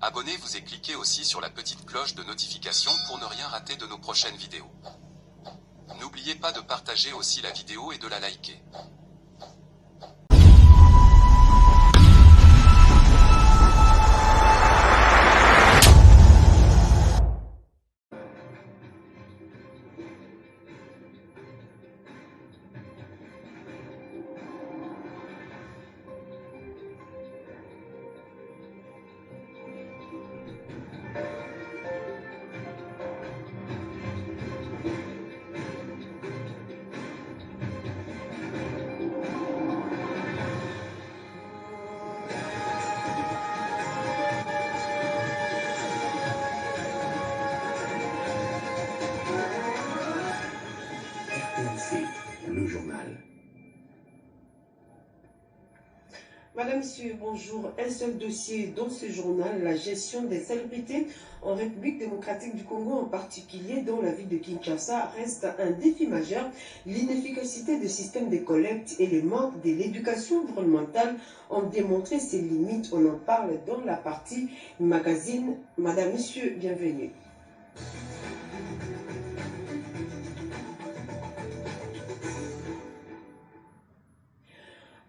Abonnez-vous et cliquez aussi sur la petite cloche de notification pour ne rien rater de nos prochaines vidéos. N'oubliez pas de partager aussi la vidéo et de la liker. Le journal. Madame, Monsieur, bonjour. Un seul dossier dans ce journal, la gestion des célébrités en République démocratique du Congo, en particulier dans la ville de Kinshasa, reste un défi majeur. L'inefficacité du système de collecte et le manque de l'éducation environnementale ont démontré ses limites. On en parle dans la partie magazine. Madame, Monsieur, bienvenue.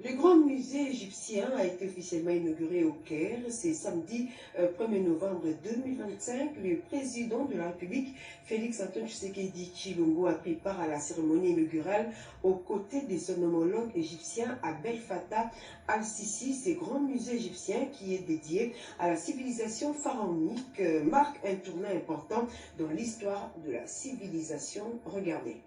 Le grand musée égyptien a été officiellement inauguré au Caire. C'est samedi 1er novembre 2025. Le président de la République, Félix Antoine Tshisekedi Tshilombo, a pris part à la cérémonie inaugurale aux côtés de son homologue égyptien Abdel Fattah al-Sisi. Ce grand musée égyptien qui est dédié à la civilisation pharaonique marque un tournant important dans l'histoire de la civilisation. Regardez.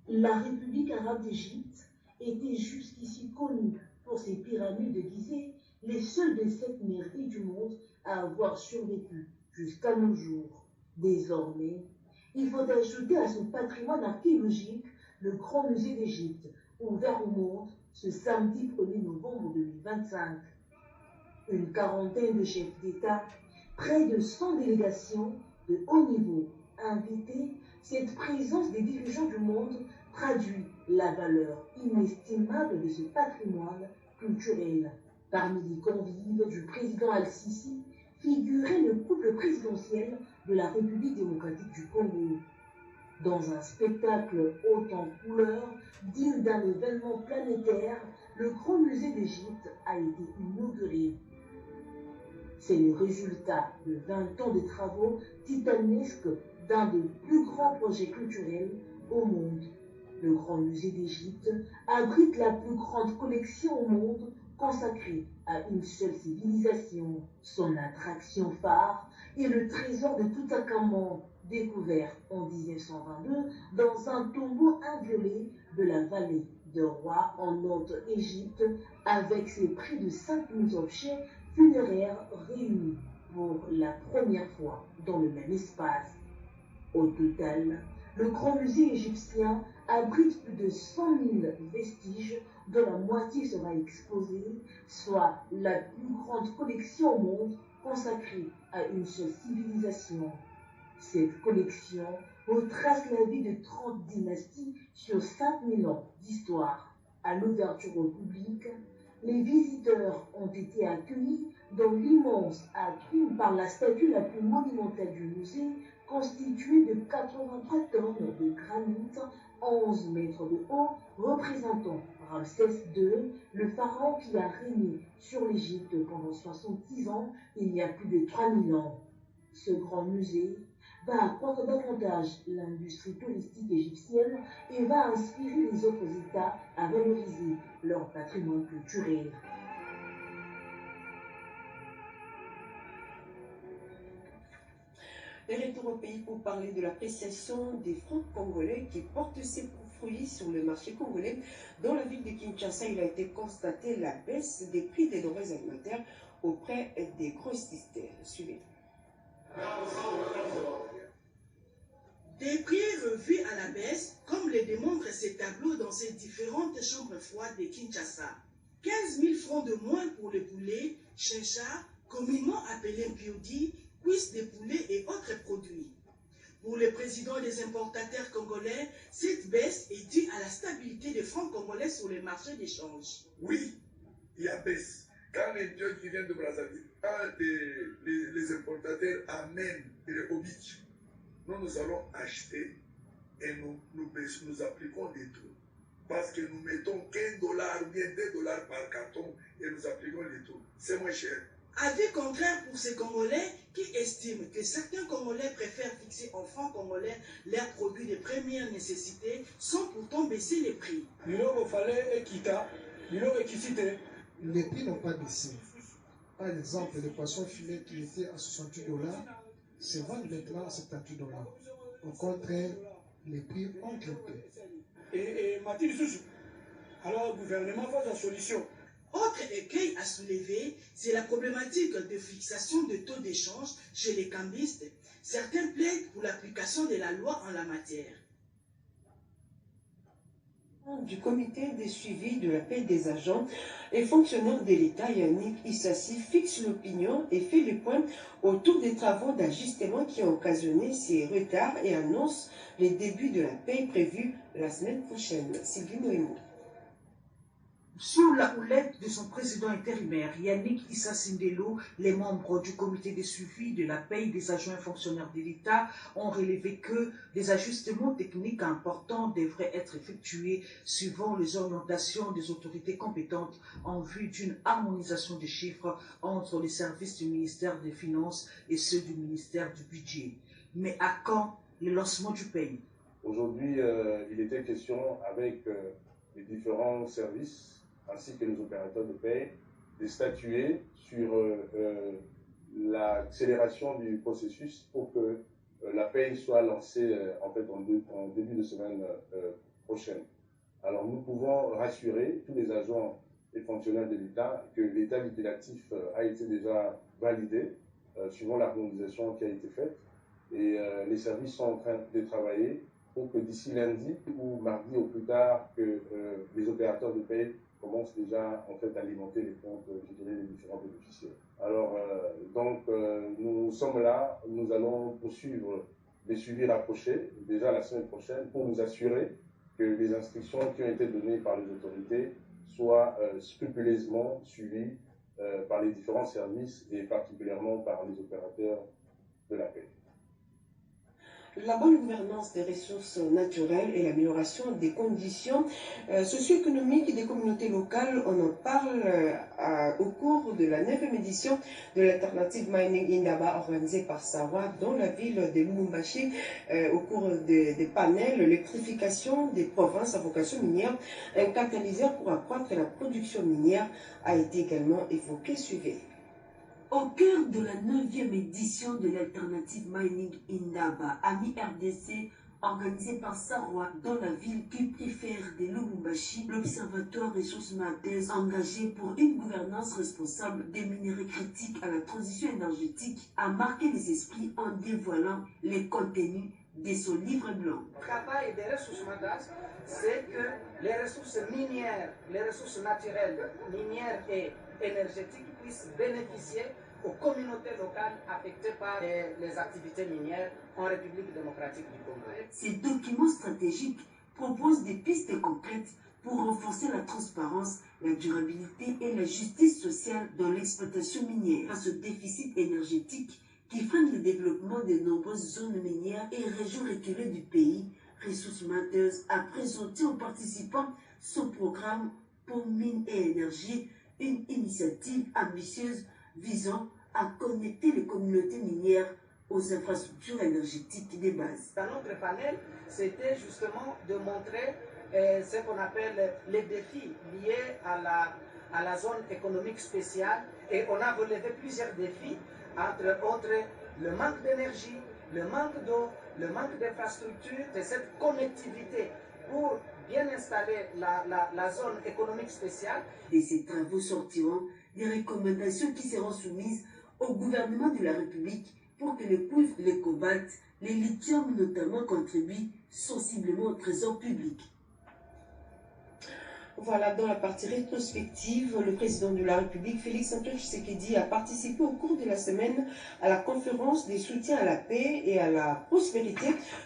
La République arabe d'Égypte était jusqu'ici connue pour ses pyramides de Gizeh, les seules des 7 merveilles du monde à avoir survécu jusqu'à nos jours. Désormais, il faut ajouter à son patrimoine archéologique le Grand Musée d'Égypte, ouvert au monde ce samedi 1er novembre 2025. Une quarantaine de chefs d'État, près de 100 délégations de haut niveau invitées, cette présence des dirigeants du monde traduit la valeur inestimable de ce patrimoine culturel. Parmi les convives du président Al-Sisi figurait le couple présidentiel de la République démocratique du Congo. Dans un spectacle haut en couleurs, digne d'un événement planétaire, le Grand Musée d'Égypte a été inauguré. C'est le résultat de 20 ans de travaux titanesques d'un des plus grands projets culturels au monde. Le Grand Musée d'Égypte abrite la plus grande collection au monde consacrée à une seule civilisation. Son attraction phare est le trésor de Toutankhamon, découvert en 1922 dans un tombeau inviolé de la vallée de Roi en Haute-Égypte, avec ses près de 5000 objets funéraires réunis pour la première fois dans le même espace. Au total, le Grand Musée égyptien abrite plus de 100 000 vestiges, dont la moitié sera exposée, soit la plus grande collection au monde consacrée à une seule civilisation. Cette collection retrace la vie de 30 dynasties sur 5000 ans d'histoire. À l'ouverture au public, les visiteurs ont été accueillis dans l'immense atrium par la statue la plus monumentale du musée, constituée de 83 tonnes de granit, 11 mètres de haut, représentant Ramsès II, le pharaon qui a régné sur l'Égypte pendant 70 ans, il y a plus de 3000 ans. Ce grand musée va accroître davantage l'industrie touristique égyptienne et va inspirer les autres États à valoriser leur patrimoine culturel. Et retour au pays pour parler de l'appréciation des francs congolais qui portent ses fruits sur le marché congolais. Dans la ville de Kinshasa, il a été constaté la baisse des prix des denrées alimentaires auprès des grossistes. Suivez. Des prix revus à la baisse, comme le démontrent ces tableaux dans ces différentes chambres froides de Kinshasa. 15 000 francs de moins pour le poulet, chincha, communément appelé mpiodi, cuisses de poulet et autres produits. Pour le président des importateurs congolais, cette baisse est due à la stabilité des francs congolais sur les marchés d'échange. Oui, il y a baisse. Quand les dieux qui viennent de Brazzaville, les importateurs amènent les hobbits, nous allons acheter et nous appliquons des taux. Parce que nous mettons $15 ou bien $2 par carton et nous appliquons les taux. C'est moins cher. Avis contraire pour ces Congolais qui estiment que certains Congolais préfèrent fixer en francs congolais leurs produits de première nécessité sans pourtant baisser les prix. Les prix n'ont pas baissé. Par exemple, le poisson filet qui était à $68 se vend maintenant à $78. Au contraire, les prix ont grimpé. Et Mathilde Soussou, alors le gouvernement fasse la solution. Autre écueil à soulever, c'est la problématique de fixation de taux d'échange chez les cambistes. Certains plaident pour l'application de la loi en la matière. Du comité de suivi de la paie des agents et fonctionnaires de l'État, Yannick Issassi, fixe l'opinion et fait le point autour des travaux d'ajustement qui ont occasionné ces retards et annonce les débuts de la paie prévue la semaine prochaine. Sylvie Noémo. Sous la houlette de son président intérimaire, Yannick Issa Sindelo, les membres du comité de suivi de la paie des agents et fonctionnaires de l'État ont relevé que des ajustements techniques importants devraient être effectués suivant les orientations des autorités compétentes en vue d'une harmonisation des chiffres entre les services du ministère des Finances et ceux du ministère du Budget. Mais à quand le lancement du pays? Aujourd'hui, il était question avec les différents services ainsi que les opérateurs de paie, de statuer sur l'accélération du processus pour que la paie soit lancée en fait en début de semaine prochaine. Alors nous pouvons rassurer tous les agents et fonctionnaires de l'État que l'état liquidatif a été déjà validé suivant l'harmonisation qui a été faite et les services sont en train de travailler pour que d'ici lundi ou mardi au plus tard que les opérateurs de paie commence déjà en fait à alimenter les comptes, je dirais, des différents bénéficiaires. Alors nous sommes là, nous allons poursuivre les suivis rapprochés déjà la semaine prochaine pour nous assurer que les instructions qui ont été données par les autorités soient scrupuleusement suivies par les différents services et particulièrement par les opérateurs de la paie. La bonne gouvernance des ressources naturelles et l'amélioration des conditions socio-économiques des communautés locales, on en parle au cours de la 9e édition de l'Alternative Mining Indaba organisée par Sawa dans la ville de Lubumbashi au cours des panels l'électrification des provinces à vocation minière, un catalyseur pour accroître la production minière a été également évoqué. Suivez. Au cœur de la 9e édition de l'Alternative Mining Indaba, AMI RDC, organisée par Sarwa dans la ville culturelle de Lubumbashi, l'Observatoire Ressources Matheuses engagé pour une gouvernance responsable des minerais critiques à la transition énergétique a marqué les esprits en dévoilant les contenus de son livre blanc. Le travail des ressources matheuses, c'est que les ressources minières, les ressources naturelles, minières et énergétiques puissent bénéficier aux communautés locales affectées par les activités minières en République démocratique du Congo. Ces documents stratégiques proposent des pistes concrètes pour renforcer la transparence, la durabilité et la justice sociale dans l'exploitation minière face au déficit énergétique qui freine le développement de nombreuses zones minières et régions reculées du pays. Ressources Matheuses a présenté aux participants son programme pour mines et énergie, une initiative ambitieuse visant à connecter les communautés minières aux infrastructures énergétiques des bases. Dans notre panel, c'était justement de montrer ce qu'on appelle les défis liés à la zone économique spéciale et on a relevé plusieurs défis, entre autres le manque d'énergie, le manque d'eau, le manque d'infrastructures et cette connectivité pour bien installer la zone économique spéciale. De ces travaux sortiront des recommandations qui seront soumises au gouvernement de la République pour que le cuivre, le cobalt, les lithium notamment contribuent sensiblement au trésor public. Voilà, dans la partie rétrospective, le président de la République, Félix Antoine Tshisekedi, a participé au cours de la semaine à la conférence des soutiens à la paix et à la prospérité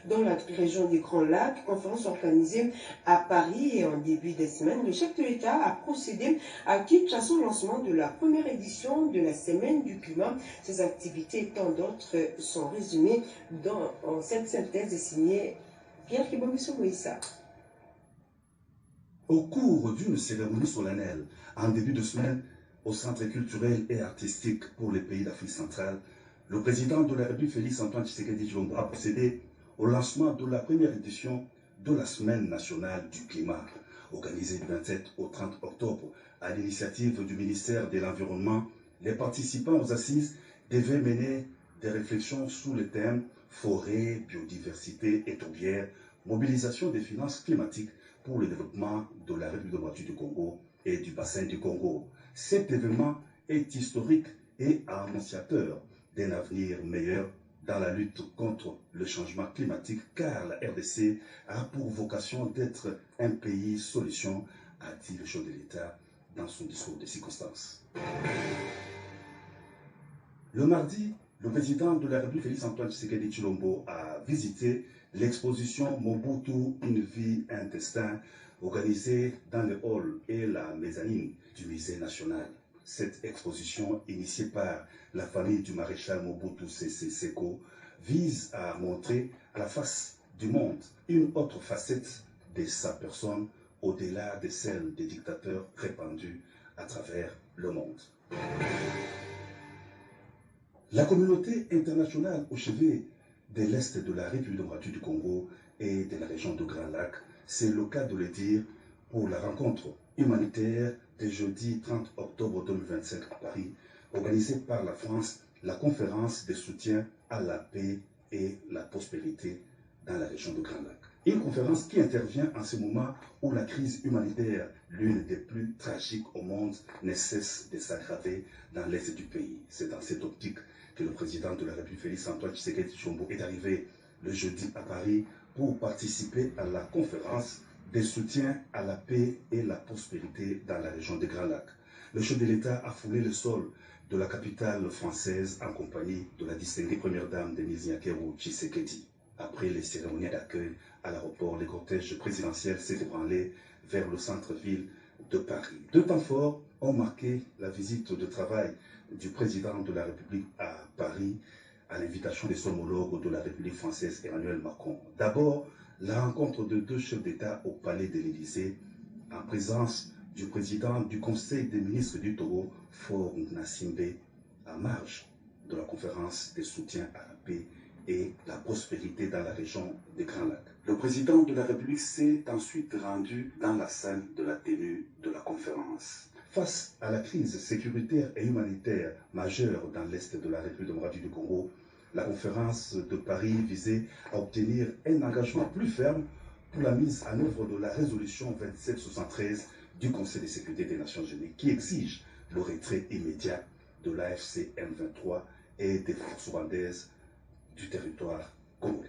dans la région du Grand Lac, conférence organisée à Paris. Et en début de semaine, le chef de l'État a procédé à Kinshasa au lancement de la première édition de la Semaine du climat. Ces activités et tant d'autres sont résumées dans cette synthèse signée Pierre Kibomiso Moïsa. Au cours d'une cérémonie solennelle en début de semaine au Centre culturel et artistique pour les pays d'Afrique centrale, le président de la République Félix Antoine Tshisekedi Tshilombo a procédé au lancement de la première édition de la Semaine nationale du climat, organisée du 27 au 30 octobre à l'initiative du ministère de l'Environnement. Les participants aux assises devaient mener des réflexions sous le thème forêt, biodiversité et tourbière, mobilisation des finances climatiques pour le développement de la République démocratique du Congo et du bassin du Congo. Cet événement est historique et annonciateur d'un avenir meilleur dans la lutte contre le changement climatique, car la RDC a pour vocation d'être un pays solution, a dit le chef de l'État dans son discours de circonstance. Le mardi, le président de la République Félix Antoine Tshisekedi Tshilombo a visité l'exposition Mobutu, une vie, un destin, organisée dans le hall et la mezzanine du musée national. Cette exposition, initiée par la famille du maréchal Mobutu Sese Seko, vise à montrer à la face du monde une autre facette de sa personne au-delà de celle des dictateurs répandus à travers le monde. La communauté internationale au chevet de l'Est de la République démocratique du Congo et de la région de Grand Lac, c'est le cas de le dire, pour la rencontre humanitaire de jeudi 30 octobre 2025 à Paris, organisée par la France, la conférence de soutien à la paix et la prospérité dans la région de Grand Lac. Une conférence qui intervient en ce moment où la crise humanitaire, l'une des plus tragiques au monde, ne cesse de s'aggraver dans l'Est du pays. C'est dans cette optique que le président de la République Félix Antoine Tshisekedi Tshilombo est arrivé le jeudi à Paris pour participer à la conférence des soutiens à la paix et la prospérité dans la région des Grands Lacs. Le chef de l'État a foulé le sol de la capitale française en compagnie de la distinguée première dame Denise Nyakeru Tshisekedi. Après les cérémonies d'accueil à l'aéroport, les cortèges présidentiels s'est ébranlé vers le centre-ville de Paris. Deux temps forts ont marqué la visite de travail du président de la République à Paris à l'invitation des homologues de la République française Emmanuel Macron. D'abord, la rencontre de deux chefs d'État au palais de l'Élysée en présence du président du Conseil des ministres du Togo, Faure Gnassingbé, à marge de la conférence des soutiens à la paix et la prospérité dans la région des Grands Lacs. Le président de la République s'est ensuite rendu dans la salle de la tenue de la conférence. Face à la crise sécuritaire et humanitaire majeure dans l'Est de la République démocratique du Congo, la conférence de Paris visait à obtenir un engagement plus ferme pour la mise en œuvre de la résolution 2773 du Conseil de sécurité des Nations Unies qui exige le retrait immédiat de l'AFC M23 et des forces rwandaises du territoire congolais.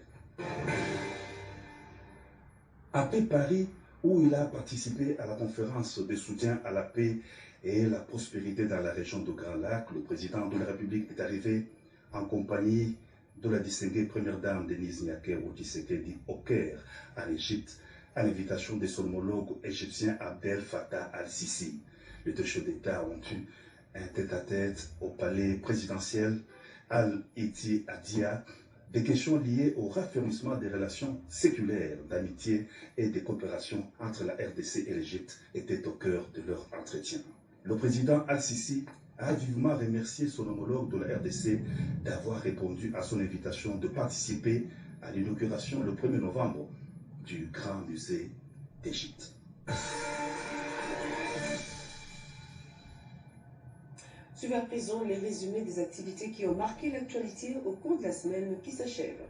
Après Paris, où il a participé à la conférence de soutien à la paix et la prospérité dans la région de Grand Lac, le président de la République est arrivé en compagnie de la distinguée première dame Denise Nyakeru Tshisekedi au Caire, en Égypte, à l'invitation de son homologue égyptien Abdel Fattah al-Sisi. Les deux chefs d'État ont eu un tête-à-tête au palais présidentiel Al-Iti Adia. Des questions liées au raffermissement des relations séculaires, d'amitié et de coopération entre la RDC et l'Égypte étaient au cœur de leur entretien. Le président Al-Sisi a vivement remercié son homologue de la RDC d'avoir répondu à son invitation de participer à l'inauguration le 1er novembre du Grand Musée d'Égypte. Suivez à présent les résumés des activités qui ont marqué l'actualité au cours de la semaine qui s'achève.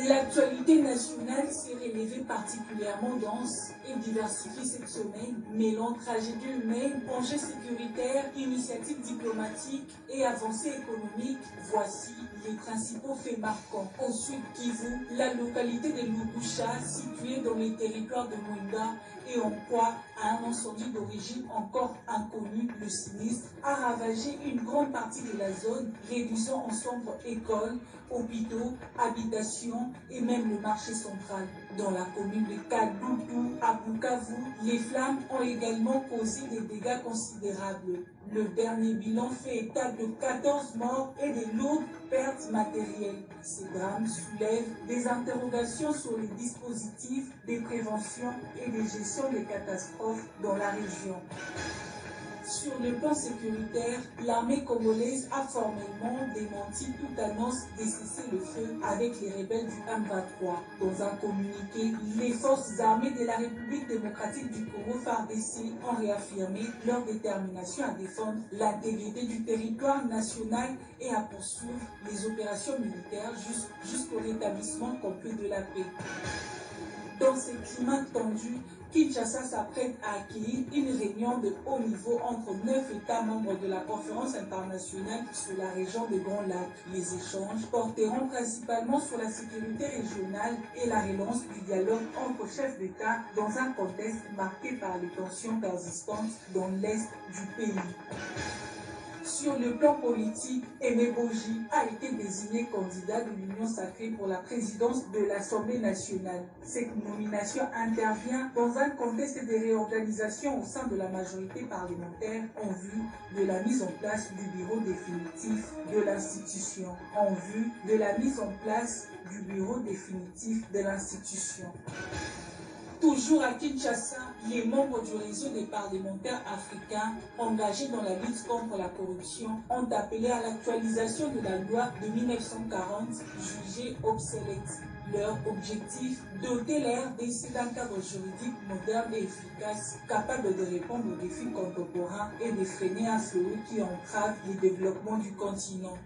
L'actualité nationale s'est révélée particulièrement dense et diversifiée cette semaine, mêlant tragédie humaine, enjeux sécuritaires, initiatives diplomatiques et avancées économiques. Voici les principaux faits marquants. Au sud Kivu, la localité de Lubusha, située dans les territoires de Mwenga et en quoi un incendie d'origine encore inconnue, le sinistre, a ravagé une grande partie de la zone, réduisant en sombre écoles, hôpitaux, habitations et même le marché central. Dans la commune de Kadoudou, à Bukavu, les flammes ont également causé des dégâts considérables. Le dernier bilan fait état de 14 morts et de lourdes pertes matérielles. Ces drames soulèvent des interrogations sur les dispositifs de prévention et de gestion des catastrophes dans la région. Sur le plan sécuritaire, l'armée congolaise a formellement démenti toute annonce de cessez-le-feu avec les rebelles du M23. Dans un communiqué, les forces armées de la République démocratique du Congo FARDC ont réaffirmé leur détermination à défendre l'intégrité du territoire national et à poursuivre les opérations militaires jusqu'au rétablissement complet de la paix. Dans ce climat tendu, Kinshasa s'apprête à accueillir une réunion de haut niveau entre 9 États membres de la conférence internationale sur la région des Grands Lacs. Les échanges porteront principalement sur la sécurité régionale et la relance du dialogue entre chefs d'État dans un contexte marqué par les tensions persistantes dans l'est du pays. Sur le plan politique, Aimé Boji a été désigné candidat de l'Union sacrée pour la présidence de l'Assemblée nationale. Cette nomination intervient dans un contexte de réorganisation au sein de la majorité parlementaire en vue de la mise en place du bureau définitif de l'institution. Toujours à Kinshasa, les membres du réseau des parlementaires africains engagés dans la lutte contre la corruption ont appelé à l'actualisation de la loi de 1940 jugée obsolète. Leur objectif, doter la RDC d'un cadre juridique moderne et efficace, capable de répondre aux défis contemporains et de freiner un fléau qui entrave le développement du continent.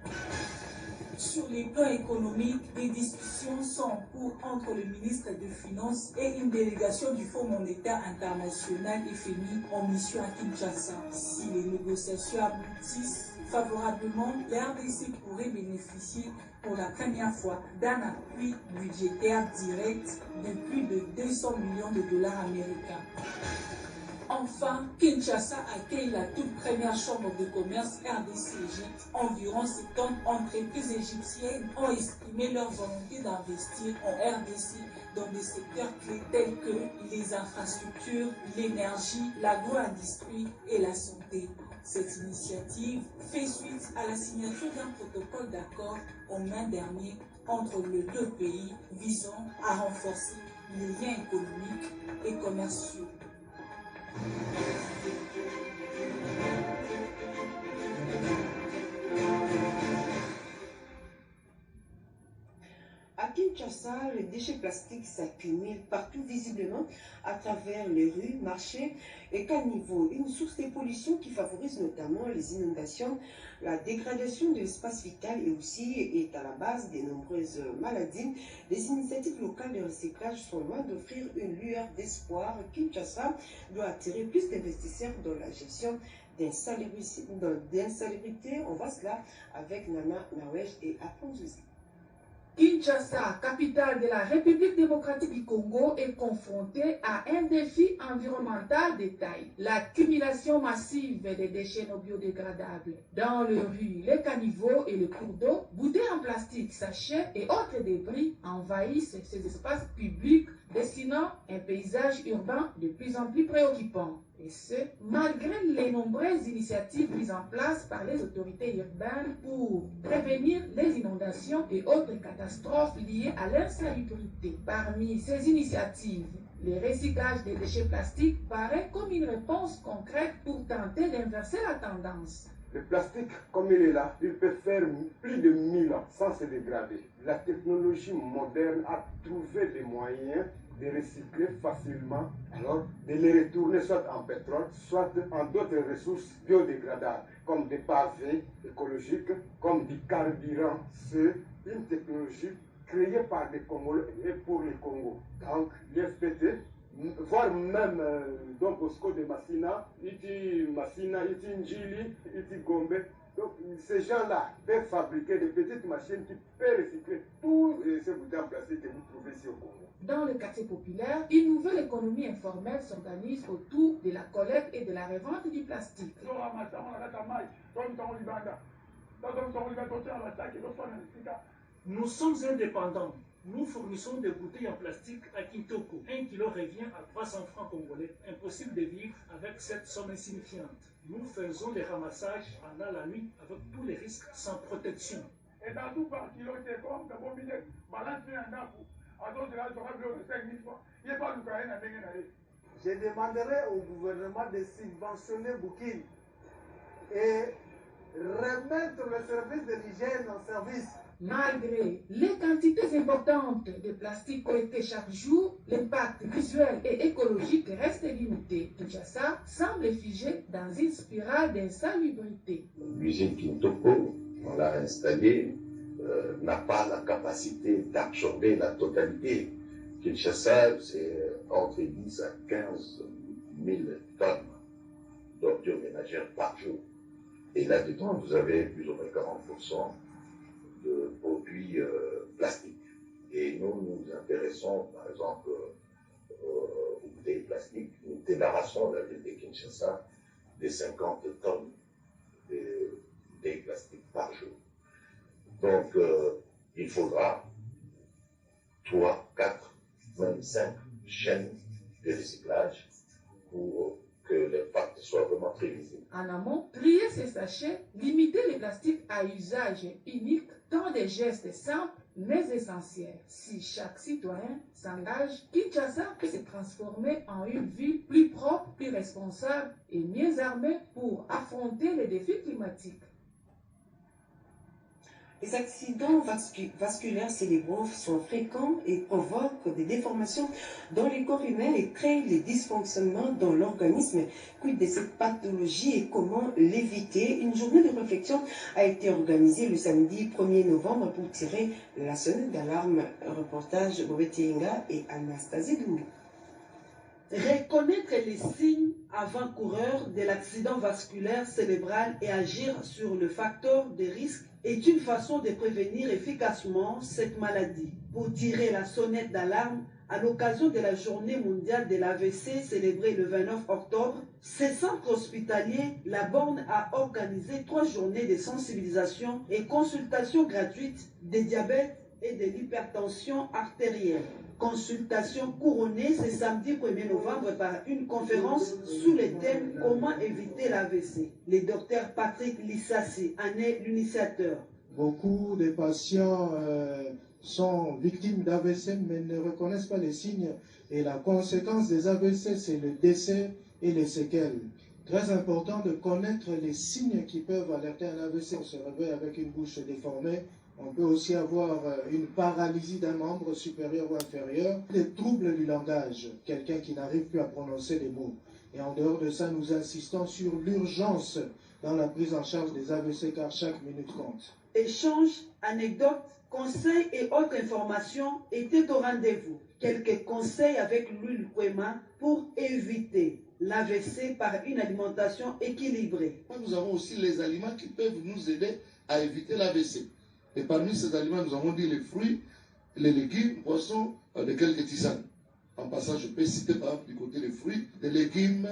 Sur les plans économiques, des discussions sont en cours entre le ministre des Finances et une délégation du Fonds monétaire international FMI en mission à Kinshasa. Si les négociations aboutissent favorablement, la RDC pourrait bénéficier pour la première fois d'un appui budgétaire direct de plus de 200 millions de dollars américains. Enfin, Kinshasa accueille la toute première chambre de commerce RDC-Égypte. Environ 70 entreprises égyptiennes ont exprimé leur volonté d'investir en RDC dans des secteurs clés tels que les infrastructures, l'énergie, l'agro-industrie et la santé. Cette initiative fait suite à la signature d'un protocole d'accord en mai dernier entre les deux pays visant à renforcer les liens économiques et commerciaux. À Kinshasa, les déchets plastiques s'accumulent partout visiblement à travers les rues, marchés et caniveaux. Une source de pollution qui favorise notamment les inondations, la dégradation de l'espace vital et aussi est à la base de nombreuses maladies. Les initiatives locales de recyclage sont loin d'offrir une lueur d'espoir. Kinshasa doit attirer plus d'investisseurs dans la gestion d'insalubrité. On voit cela avec Nana Nawej et Aponzuzi. Kinshasa, capitale de la République démocratique du Congo, est confrontée à un défi environnemental de taille. L'accumulation massive des déchets non biodégradables dans les rues, les caniveaux et les cours d'eau, bouteilles en plastique, sachets et autres débris envahissent ces espaces publics, dessinant un paysage urbain de plus en plus préoccupant. Et ce, malgré les nombreuses initiatives mises en place par les autorités urbaines pour prévenir les inondations et autres catastrophes liées à l'insalubrité. Parmi ces initiatives, le recyclage des déchets plastiques paraît comme une réponse concrète pour tenter d'inverser la tendance. Le plastique, comme il est là, il peut faire plus de 1000 ans sans se dégrader. La technologie moderne a trouvé des moyens de recycler facilement, alors de les retourner soit en pétrole, soit en d'autres ressources biodégradables, comme des pavés écologiques, comme du carburant. C'est une technologie créé par des Congolais et pour les Congos. Donc l'IFPT, voire même donc Bosco de Massina, Iti Massina, Iti Njili, Iti Gombe. Donc ces gens-là peuvent fabriquer des petites machines qui peuvent recycler tous ces bouteilles en plastique que vous trouvez ici au Congo. Dans le quartier populaire, une nouvelle économie informelle s'organise autour de la collecte et de la revente du plastique. Nous sommes indépendants. Nous fournissons des bouteilles en plastique à Kitoko. 1 kilo revient à 300 francs congolais. Impossible de vivre avec cette somme insignifiante. Nous faisons des ramassages pendant la nuit avec tous les risques sans protection. Et dans tout par kilo, c'est comme de bon billet. Balance un coup. Je demanderai au gouvernement de subventionner Boukine et remettre le service de l'hygiène en service. Malgré les quantités importantes de plastique collectées chaque jour, l'impact visuel et écologique reste limité. Kinshasa semble figé dans une spirale d'insalubrité. L'usine Kintoko, on l'a installée, n'a pas la capacité d'absorber la totalité. Kinshasa, c'est entre 10 à 15 000 tonnes d'ordures ménagères par jour. Et là-dedans, vous avez plus ou moins 40% de produits plastiques. Et nous nous intéressons, par exemple, aux bouteilles plastiques. Nous débarrassons la ville de Kinshasa des 50 tonnes de bouteilles plastiques par jour. Donc, il faudra 3, 4, même 5 chaînes de recyclage pour que l'impact soit vraiment très visible. En amont, trier ces sachets, limiter les plastiques à usage unique, tant des gestes simples mais essentiels. Si chaque citoyen s'engage, Kinshasa peut se transformer en une ville plus propre, plus responsable et mieux armée pour affronter les défis climatiques. Les accidents vasculaires cérébraux sont fréquents et provoquent des déformations dans les corps humains et créent des dysfonctionnements dans l'organisme. Quid de cette pathologie et comment l'éviter? Une journée de réflexion a été organisée le samedi 1er novembre pour tirer la sonnette d'alarme. Reportage Bobete Inga et Anastasie Doumou. Reconnaître les signes avant-coureurs de l'accident vasculaire cérébral et agir sur le facteur de risque est une façon de prévenir efficacement cette maladie. Pour tirer la sonnette d'alarme, à l'occasion de la journée mondiale de l'AVC célébrée le 29 octobre, ce centre hospitalier La Borne a organisé 3 journées de sensibilisation et consultation gratuite des diabètes et de l'hypertension artérielle. Consultation couronnée ce samedi 1er novembre par une conférence sous le thème « Comment éviter l'AVC ». Le docteur Patrick Lissassi en est l'initiateur. Beaucoup de patients sont victimes d'AVC mais ne reconnaissent pas les signes et la conséquence des AVC c'est le décès et les séquelles. Très important de connaître les signes qui peuvent alerter un AVC. On se réveille avec une bouche déformée. On peut aussi avoir une paralysie d'un membre supérieur ou inférieur, des troubles du langage, quelqu'un qui n'arrive plus à prononcer les mots. Et en dehors de ça, nous insistons sur l'urgence dans la prise en charge des AVC car chaque minute compte. Échanges, anecdotes, conseils et autres informations étaient au rendez-vous. Quelques conseils avec l'huile Kwema pour éviter l'AVC par une alimentation équilibrée. Nous avons aussi les aliments qui peuvent nous aider à éviter l'AVC. Et parmi ces aliments, nous avons dit les fruits, les légumes, poissons, de quelques tisanes. En passant, je peux citer par exemple du côté des fruits, des légumes.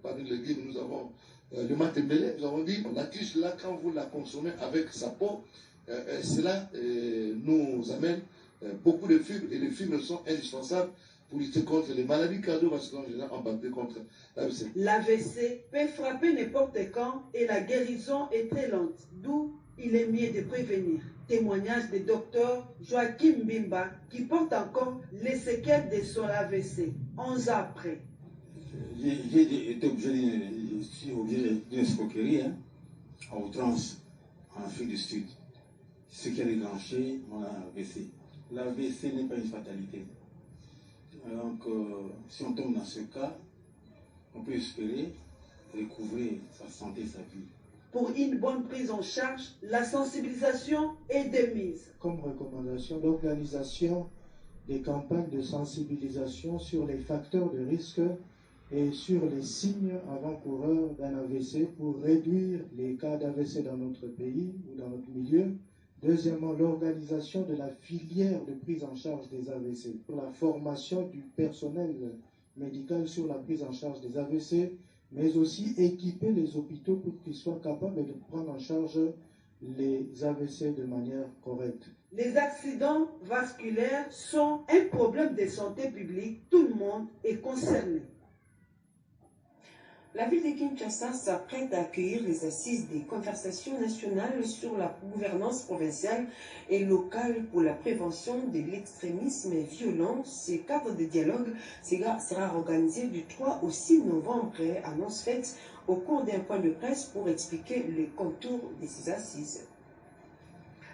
Parmi les légumes, nous avons le matembele. Nous avons dit la tige là, quand vous la consommez avec sa peau, cela nous amène beaucoup de fibres. Et les fibres sont indispensables pour lutter contre les maladies cardiovasculaires en général, en particulier contre l'AVC. L'AVC peut frapper n'importe quand et la guérison est très lente, d'où il est mieux de prévenir. Témoignage du docteur Joachim Bimba qui porte encore les séquelles de son AVC 11 ans après. J'ai été obligé d'une escroquerie à outrance en Afrique du Sud. Ce qui a déclenché mon AVC. L'AVC n'est pas une fatalité. Donc, si on tombe dans ce cas, on peut espérer recouvrer sa santé, sa vie. pour une bonne prise en charge, la sensibilisation est de mise. Comme recommandation, l'organisation des campagnes de sensibilisation sur les facteurs de risque et sur les signes avant-coureurs d'un AVC pour réduire les cas d'AVC dans notre pays ou dans notre milieu. Deuxièmement, l'organisation de la filière de prise en charge des AVC, pour la formation du personnel médical sur la prise en charge des AVC, mais aussi équiper les hôpitaux pour qu'ils soient capables de prendre en charge les AVC de manière correcte. Les accidents vasculaires sont un problème de santé publique. Tout le monde est concerné. La ville de Kinshasa s'apprête à accueillir les assises des conversations nationales sur la gouvernance provinciale et locale pour la prévention de l'extrémisme violent. Ce cadre de dialogue sera organisé du 3 au 6 novembre, annonce faite au cours d'un point de presse pour expliquer les contours de ces assises.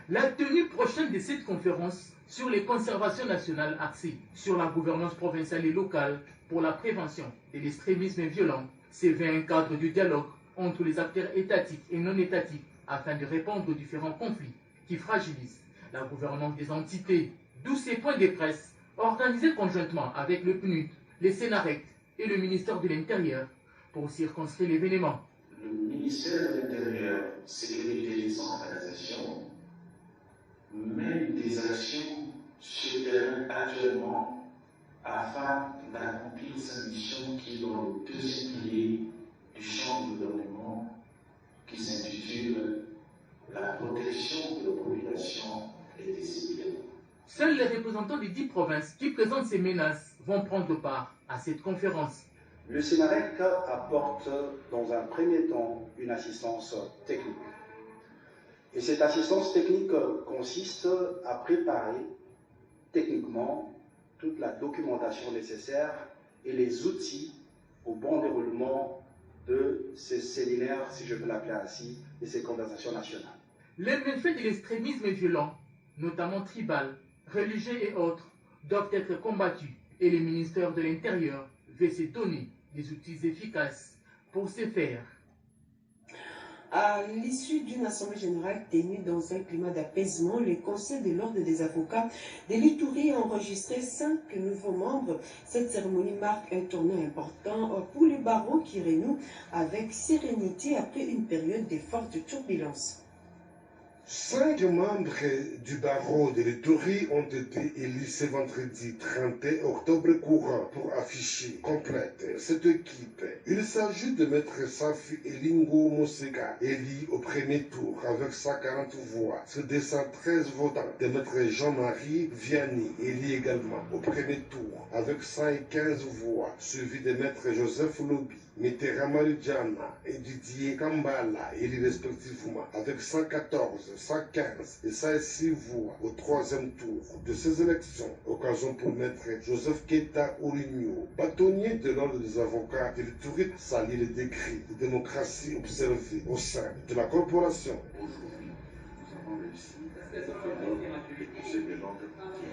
La tenue prochaine de cette conférence sur les conservations nationales axées sur la gouvernance provinciale et locale pour la prévention de l'extrémisme violent s'est vers un cadre de dialogue entre les acteurs étatiques et non étatiques afin de répondre aux différents conflits qui fragilisent la gouvernance des entités. D'où ces points de presse organisés conjointement avec le PNUD, les Sénarec et le ministère de l'Intérieur pour circonscrire l'événement. Le ministère de l'Intérieur, Sécurité et Décentralisation mène des actions sur le terrain actuellement afin d'accomplir sa mission qui est dans le deuxième pilier du champ de gouvernement qui s'intitule la protection de la population et des civils. Seuls les représentants des 10 provinces qui présentent ces menaces vont prendre part à cette conférence. Le Sénarec apporte dans un premier temps une assistance technique. Et cette assistance technique consiste à préparer techniquement toute la documentation nécessaire et les outils au bon déroulement de ces séminaires, si je peux l'appeler ainsi, et ces conversations nationales. Les méfaits de l'extrémisme violent, notamment tribal, religieux et autres, doivent être combattus et le ministère de l'Intérieur veut se donner des outils efficaces pour ce faire. À l'issue d'une assemblée générale tenue dans un climat d'apaisement, le Conseil de l'ordre des avocats de l'Ituri a enregistré 5 nouveaux membres. Cette cérémonie marque un tournant important pour les barreaux qui renouent avec sérénité après une période de fortes turbulences. 5 membres du barreau de l'Ituri ont été élus ce vendredi 31 octobre courant pour afficher complète cette équipe. Il s'agit de Maître Safi Elingo Mosega, élu au premier tour avec 140 voix sur 213 votants, de Maître Jean-Marie Vianney, élu également au premier tour avec 115 voix, suivi de Maître Joseph Lobi, Mitera Marijana et Didier Kambala, élus respectivement avec 114, 115 et 106 voix au troisième tour de ces élections. Occasion pour Maître Joseph Keta Ouligno, bâtonnier de l'ordre des avocats de l'Ituri, saluer les décrets de démocratie observés au sein de la corporation. Aujourd'hui, nous avons réussi à obtenir le Conseil de l'ordre qui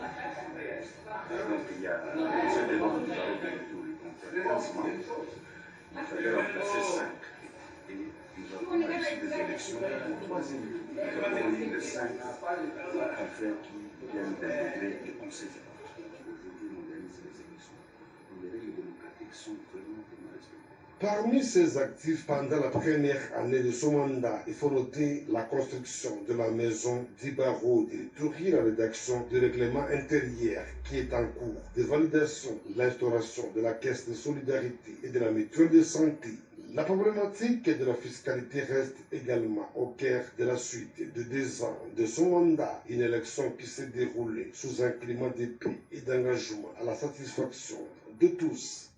donc il y a le Conseil de l'ordre du barreau de l'Ituri, donc 15 membres. Il fallait remplacer 5. Et nous avons réussi des élections au troisième tour. Nous avons eu les 5 confrères qui viennent d'intégrer le Conseil de l'ordre, qui aujourd'hui organise les élections. Donc les règles démocratiques sont vraiment respectées. Parmi ses actifs pendant la première année de son mandat, il faut noter la construction de la maison du barreau de l'Ituri, la rédaction du règlement intérieur qui est en cours de validation, l'instauration de la caisse de solidarité et de la mutuelle de santé. La problématique de la fiscalité reste également au cœur de la suite de 2 ans de son mandat, une élection qui s'est déroulée sous un climat de paix et d'engagement à la satisfaction de tous.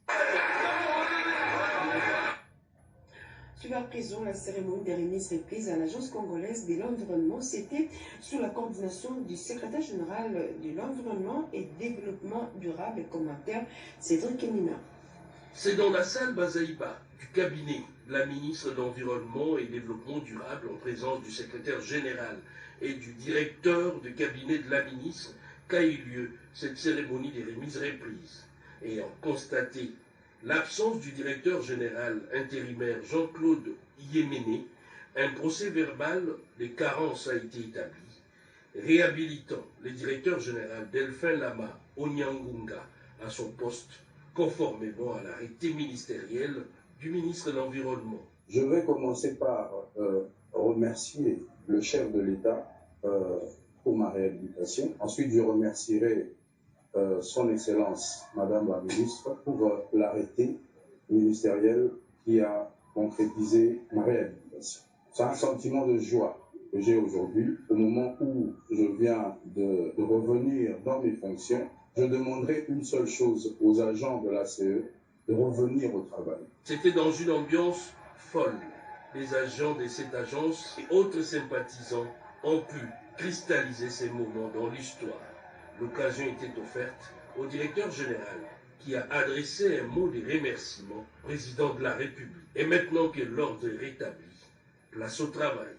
Sur la prison, la cérémonie des remises reprise à l'Agence congolaise de l'environnement, c'était sous la coordination du secrétaire général de l'environnement et développement durable et commentaire Cédric Kenina. C'est dans la salle Bazaïba du cabinet de la ministre de l'Environnement et Développement durable en présence du secrétaire général et du directeur de cabinet de la ministre qu'a eu lieu cette cérémonie des remises reprises. Ayant constaté l'absence du directeur général intérimaire Jean-Claude Yéméné, Un procès verbal de carence a été établi, réhabilitant le directeur général Delphin Lama Onyangunga à son poste, conformément à l'arrêté ministériel du ministre de l'Environnement. Je vais commencer par remercier le chef de l'État pour ma réhabilitation. Ensuite, je remercierai son Excellence, Madame la Ministre, pour l'arrêté ministériel qui a concrétisé ma réhabilitation. C'est un sentiment de joie que j'ai aujourd'hui. Au moment où je viens de revenir dans mes fonctions, je demanderai une seule chose aux agents de l'ACE, de revenir au travail. C'était dans une ambiance folle. Les agents de cette agence et autres sympathisants ont pu cristalliser ces moments dans l'histoire. L'occasion était offerte au directeur général qui a adressé un mot de remerciement au président de la République. Et maintenant que l'ordre est rétabli, place au travail.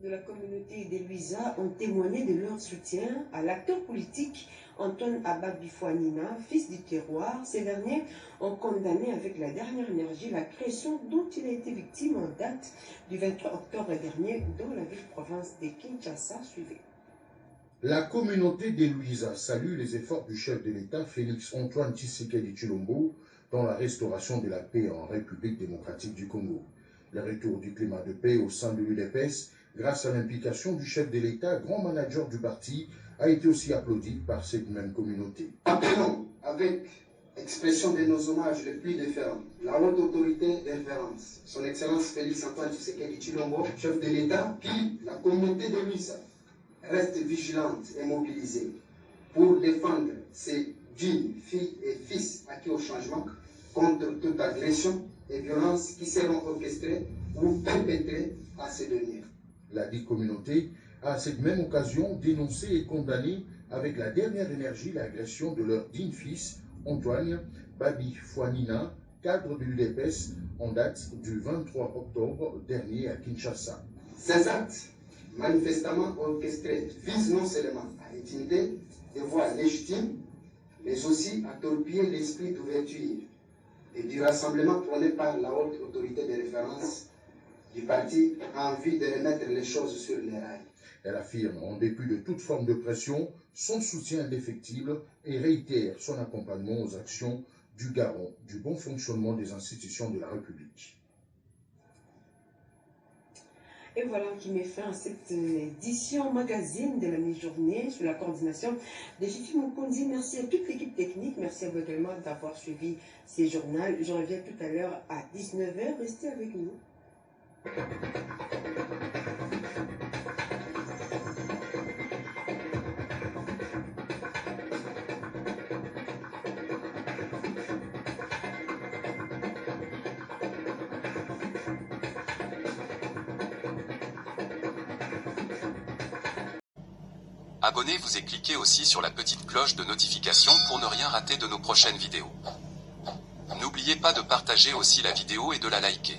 De la communauté des Luisa ont témoigné de leur soutien à l'acteur politique Antoine Ababifouanina, fils du terroir. Ces derniers ont condamné avec la dernière énergie la création dont il a été victime en date du 23 octobre dernier dans la ville-province de Kinshasa. Suivez. La communauté des Luisa salue les efforts du chef de l'État Félix Antoine Tshisekedi Tshilombo dans la restauration de la paix en République démocratique du Congo. Le retour du climat de paix au sein de l'UDPS, grâce à l'implication du chef de l'État, grand manager du parti, a été aussi applaudi par cette même communauté. Appelons avec expression de nos hommages les plus déférents, la haute autorité de référence, son Excellence Félix Antoine Tshisekedi Tshilombo, chef de l'État, puis la communauté de Luisa reste vigilante et mobilisée pour défendre ses dignes filles et fils acquis au changement contre toute agression et violence qui seront orchestrées ou perpétrées à ces derniers. La dite communauté a à cette même occasion dénoncé et condamné avec la dernière énergie l'agression de leur digne fils, Antoine Babifouanina, cadre de l'UDPS, en date du 23 octobre dernier à Kinshasa. Ces actes manifestement orchestrés visent non seulement à intimider des voix légitimes, mais aussi à torpiller l'esprit d'ouverture et du rassemblement prôné par la haute autorité de référence du parti a envie de remettre les choses sur les rails. Elle affirme, en dépit de toute forme de pression, son soutien indéfectible et réitère son accompagnement aux actions du garant du bon fonctionnement des institutions de la République. Et voilà qui met fin à cette édition magazine de la mi-journée sous la coordination de Jifi Mukundi. Merci à toute l'équipe technique. Merci à vous également d'avoir suivi ces journaux. Je reviens tout à l'heure à 19h. Restez avec nous. Abonnez-vous et cliquez aussi sur la petite cloche de notification pour ne rien rater de nos prochaines vidéos. N'oubliez pas de partager aussi la vidéo et de la liker.